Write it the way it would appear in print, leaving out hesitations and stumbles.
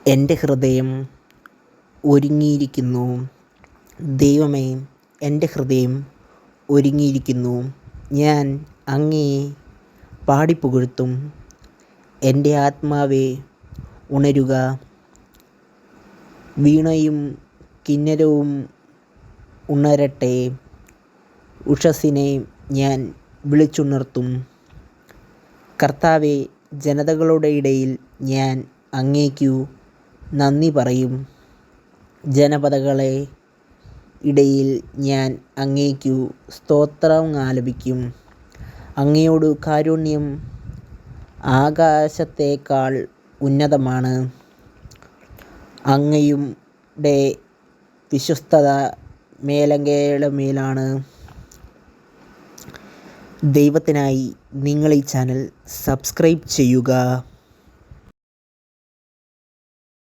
എൻ്റെ ഹൃദയം ഒരുങ്ങിയിരിക്കുന്നു. ദൈവമേ, എൻ്റെ ഹൃദയം ഒരുങ്ങിയിരിക്കുന്നു. ഞാൻ അങ്ങയെ പാടിപ്പുകഴ്ത്തും. എൻ്റെ ആത്മാവേ, ഉണരുക. വീണയും കിന്നരവും ഉണരട്ടെ. ഉഷസ്സിനെ ഞാൻ വിളിച്ചുണർത്തും. കർത്താവേ, ജനതകളുടെ ഇടയിൽ ഞാൻ അങ്ങേക്കു നന്ദി പറയും. ജനപദങ്ങളെ ഇടയിൽ ഞാൻ അങ്ങേക്കു സ്തോത്രമാലപിക്കും. അങ്ങയോട് കാരുണ്യം ആകാശത്തേക്കാൾ ഉന്നതമാണ്. അങ്ങയുടെ വിശ്വസ്തത മേലങ്കയുടെ മേലാണ്. ദൈവത്തിനായി നിങ്ങൾ ഈ ചാനൽ സബ്സ്ക്രൈബ് ചെയ്യുക.